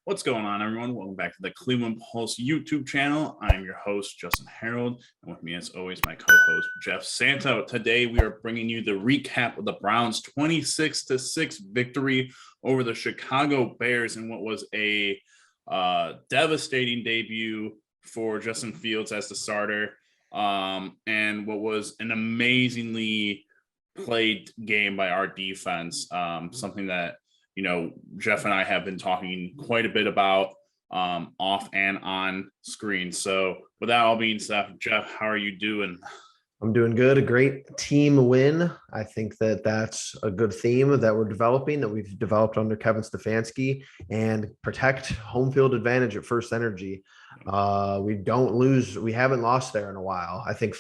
What's going on, everyone? Welcome back to the Cleveland Pulse YouTube channel. I'm your host, Justin Harold, and with me, as always, my co-host, Jeff Santo. Today, we are bringing you the recap of the Browns' 26-6 victory over the Chicago Bears in what was a devastating debut for Justin Fields as the starter, and what was an amazingly played game by our defense, something that Jeff and I have been talking quite a bit about off and on screen. So with that all being said, Jeff, how are you doing? I'm doing good. A great team win. I think that that's a good theme that we're developing, that we've developed under Kevin Stefanski, and protect home field advantage at First Energy. We don't lose. We haven't lost there in a while. I think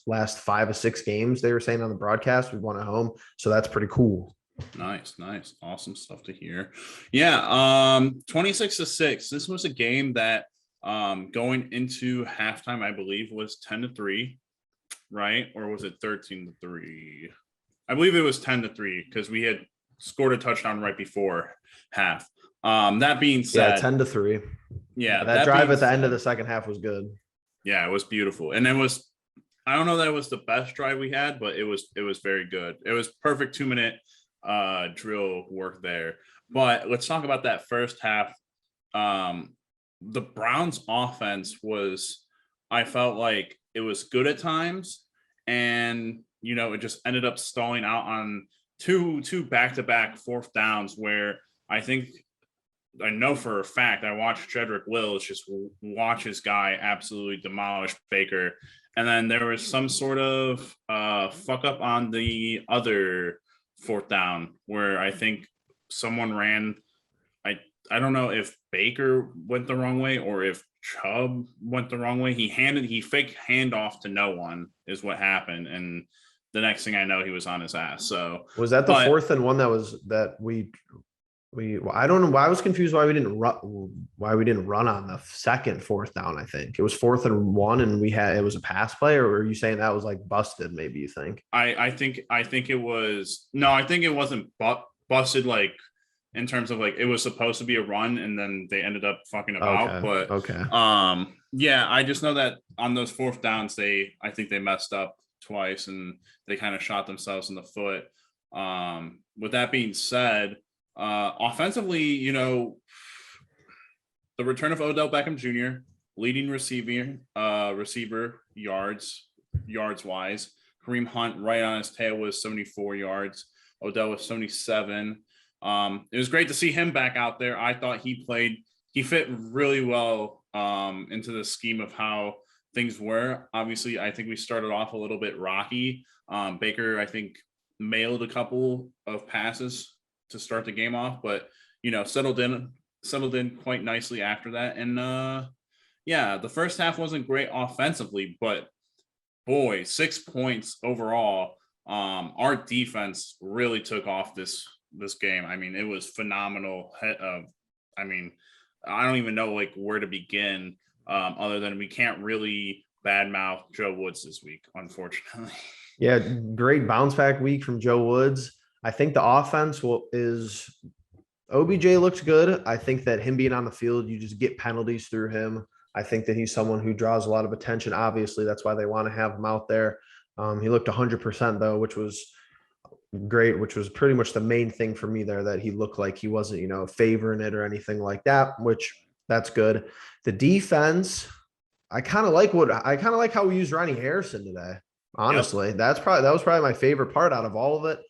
last 5 of 6 games they were saying on the broadcast we've won at home. So that's pretty cool. Nice. Awesome stuff to hear. Yeah. 26-6. This was a game that going into halftime, I believe, was 10-3, right? Or was it 13-3? I believe it was 10-3 because we had scored a touchdown right before half. That being said, 10-3. Yeah, that drive at the end of the second half was good. Yeah, it was beautiful. And I don't know that it was the best drive we had, but it was very good. It was perfect 2-minute drill work there. But let's talk about that first half. The Browns offense I felt like it was good at times, and it just ended up stalling out on two back-to-back fourth downs where I know for a fact I watched Jedrick Wills just watch his guy absolutely demolish Baker, and then there was some sort of fuck up on the other fourth down where I think someone ran. I don't know if Baker went the wrong way or if Chubb went the wrong way. He fake handoff to no one is what happened, and the next thing I know, he was on his ass. So was that the fourth and one that we I don't know why I was confused why we didn't run on the second fourth down. I think it was 4th and 1 and it was a pass play, or are you saying that was like busted? Maybe you think. I think it was no, I think it wasn't busted like in terms of like it was supposed to be a run and then they ended up fucking about. Okay. Yeah, I just know that on those fourth downs I think they messed up twice and they kind of shot themselves in the foot. With that being said, offensively, the return of Odell Beckham Jr., leading receiver yards wise. Kareem Hunt right on his tail was 74 yards. Odell was 77. It was great to see him back out there. I thought he fit really well into the scheme of how things were. Obviously, I think we started off a little bit rocky. Baker, I think, mailed a couple of passes to start the game off, but settled in quite nicely after that. And the first half wasn't great offensively, but boy, 6 points overall. Our defense really took off this game. I mean, it was phenomenal. I don't even know like where to begin, other than we can't really badmouth Joe Woods this week, unfortunately. Yeah, great bounce back week from Joe Woods. I think the offense is OBJ looks good. I think that him being on the field, you just get penalties through him. I think that he's someone who draws a lot of attention. Obviously, that's why they want to have him out there. He looked 100% though, which was great, which was pretty much the main thing for me there, that he looked like he wasn't, favoring it or anything like that, which that's good. The defense, I kind of like how we used Ronnie Harrison today. Honestly, Yep. that was probably my favorite part out of all of it.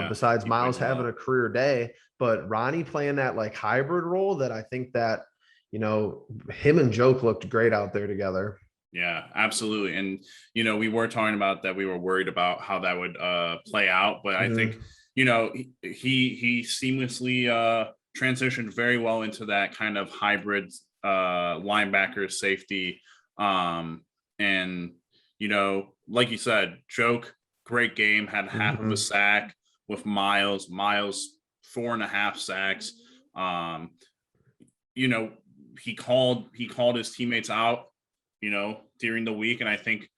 Besides Miles having a career day, but Ronnie playing that like hybrid role, that I think that, him and Joke looked great out there together. Yeah, absolutely. And, we were talking about that. We were worried about how that would play out, but I think, he seamlessly transitioned very well into that kind of hybrid linebacker safety. And, like you said, Joke, great game, had half of a sack with Miles 4.5 sacks. He called his teammates out, during the week. And I think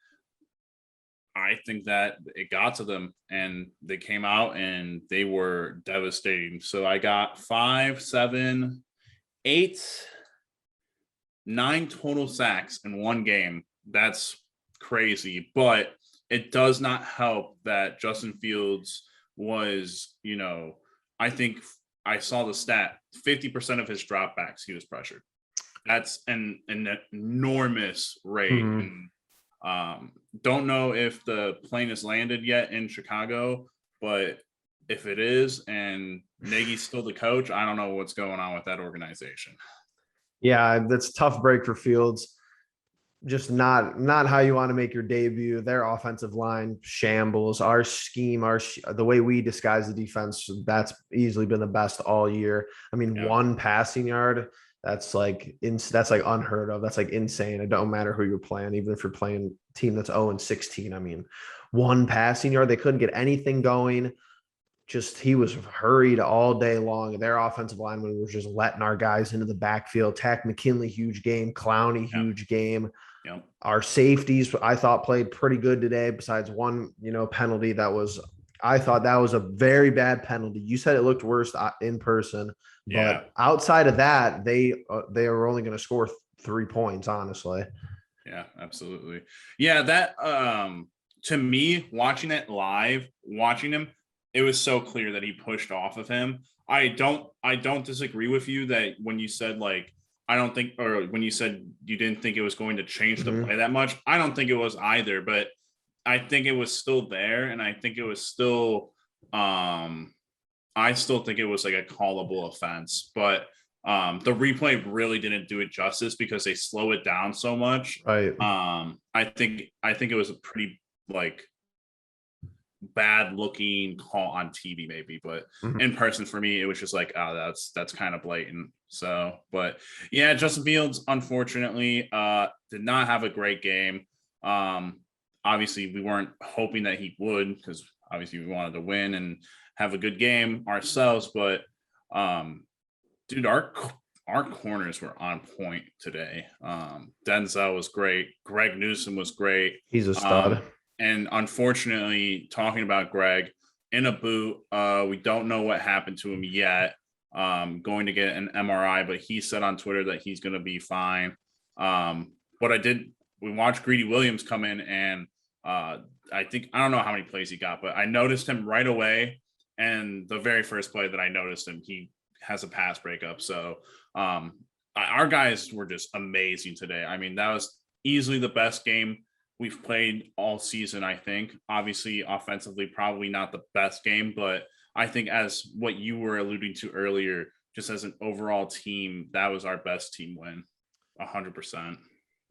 that it got to them and they came out and they were devastating. So I got 5, 7, eight, 9 total sacks in one game. That's crazy, but it does not help that Justin Fields was, I think I saw the stat 50% of his dropbacks he was pressured. That's an enormous rate. Mhm. And don't know if the plane has landed yet in Chicago, but if it is and Nagy's still the coach, I don't know what's going on with that organization. Yeah, that's a tough break for Fields. Just not how you want to make your debut. Their offensive line shambles. Our scheme, the way we disguise the defense, that's easily been the best all year. I mean, Yeah. one passing yard, that's like unheard of. That's like insane. It don't matter who you're playing, even if you're playing a team that's 0-16. I mean, one passing yard, they couldn't get anything going. Just he was hurried all day long. Their offensive lineman was just letting our guys into the backfield. Takk McKinley, huge game. Clowney, Yeah. huge game. Yeah. Our safeties, I thought, played pretty good today, besides one, penalty I thought that was a very bad penalty. You said it looked worse in person, Yeah. but outside of that, they are only going to score 3 points, honestly. Yeah, absolutely. Yeah, that to me, watching it live, watching him, it was so clear that he pushed off of him. I don't disagree with you that when you said like I don't think, or when you said you didn't think it was going to change the play that much, I don't think it was either, but I think it was still there, and I think it was still I still think it was like a callable offense, but the replay really didn't do it justice because they slow it down so much. Right. I think it was a pretty like bad looking call on TV maybe, but in person for me it was just like, oh, that's kind of blatant. So, but yeah, Justin Fields unfortunately did not have a great game. Obviously we weren't hoping that he would, because obviously we wanted to win and have a good game ourselves, but dude, our corners were on point today. Denzel was great. Greg Newsome was great. He's a stud. And unfortunately, talking about Greg, in a boot, we don't know what happened to him yet. Going to get an MRI, but he said on Twitter that he's going to be fine. But we watched Greedy Williams come in, and I don't know how many plays he got, but I noticed him right away. And the very first play that I noticed him, he has a pass breakup. So our guys were just amazing today. I mean, that was easily the best game we've played all season, I think. Obviously, offensively, probably not the best game, but I think as what you were alluding to earlier, just as an overall team, that was our best team win, 100%.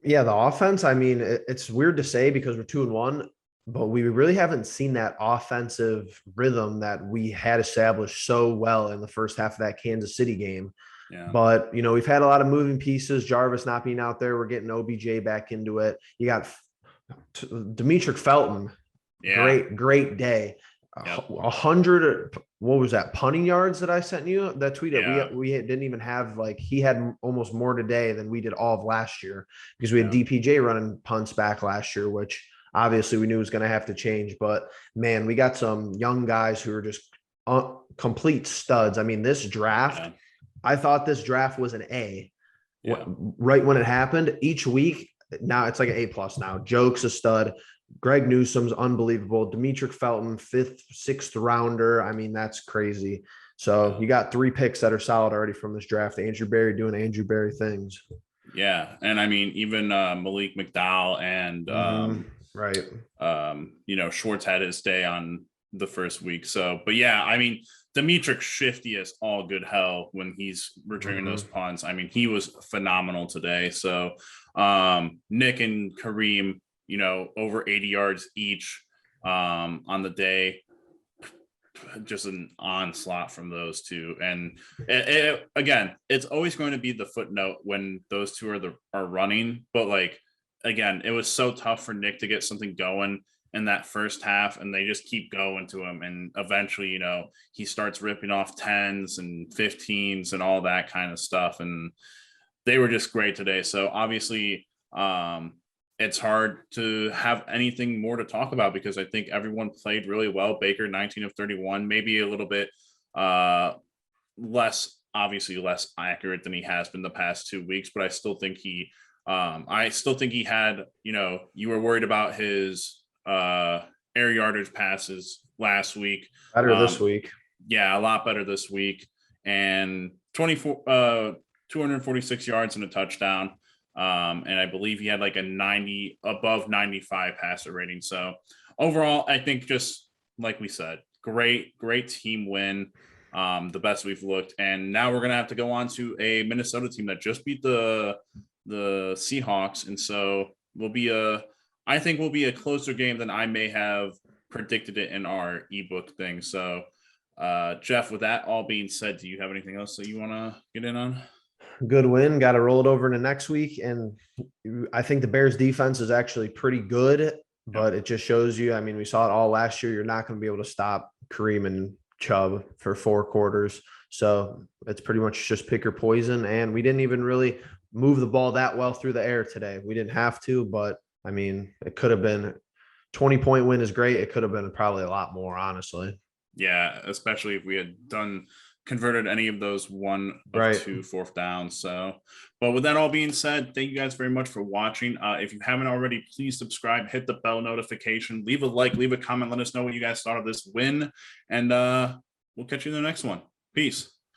Yeah, the offense, I mean, it's weird to say because we're 2-1, but we really haven't seen that offensive rhythm that we had established so well in the first half of that Kansas City game. Yeah. But, we've had a lot of moving pieces. Jarvis not being out there. We're getting OBJ back into it. You got Demetric Felton. Yeah. Great day. Yep. 100, what was that, punting yards that I sent you? That tweet Yeah. we didn't even have, like, he had almost more today than we did all of last year, because we had Yeah. DPJ running punts back last year, which obviously we knew was going to have to change. But man, we got some young guys who are just complete studs. I mean, this draft, Yeah. I thought this draft was an A. Yeah. Right when it happened. Each week now it's like an A+ now. Joke's a stud. Greg Newsome's unbelievable. Demetric Felton, 5th, 6th rounder. I mean, that's crazy. So you got 3 picks that are solid already from this draft. Andrew Berry doing Andrew Berry things. Yeah. And I mean, even Malik McDowell and right. Schwartz had his day on the first week. So, but yeah, I mean, Demetric shifty as all good hell when he's returning those punts. I mean, he was phenomenal today. So Nick and Kareem, over 80 yards each on the day. Just an onslaught from those two. And again, it's always going to be the footnote when those two are running. But like, again, it was so tough for Nick to get something going in that first half, and they just keep going to him. And eventually, he starts ripping off 10s and 15s and all that kind of stuff. And they were just great today. So obviously, it's hard to have anything more to talk about because I think everyone played really well. Baker, 19 of 31, maybe a little bit less obviously less accurate than he has been the past 2 weeks, but I still think he had, you were worried about his air yardage passes last week. Better this week. Yeah, a lot better this week. And 246 yards and a touchdown. And I believe he had like a above 95 passer rating. So overall, I think just like we said, great team win. The best we've looked. And now we're gonna have to go on to a Minnesota team that just beat the Seahawks. And so I think will be a closer game than I may have predicted it in our ebook thing. So Jeff, with that all being said, do you have anything else that you want to get in on? Good win. Got to roll it over into next week. And I think the Bears defense is actually pretty good, but it just shows you, I mean, we saw it all last year. You're not going to be able to stop Kareem and Chubb for 4 quarters. So it's pretty much just pick your poison. And we didn't even really move the ball that well through the air today. We didn't have to, but I mean, it could have been 20-point win is great. It could have been probably a lot more, honestly. Yeah, especially if we had converted any of those 1 of 2 fourth downs. So, but with that all being said, thank you guys very much for watching. If you haven't already, please subscribe, hit the bell notification, leave a like, leave a comment, let us know what you guys thought of this win, and we'll catch you in the next one. Peace.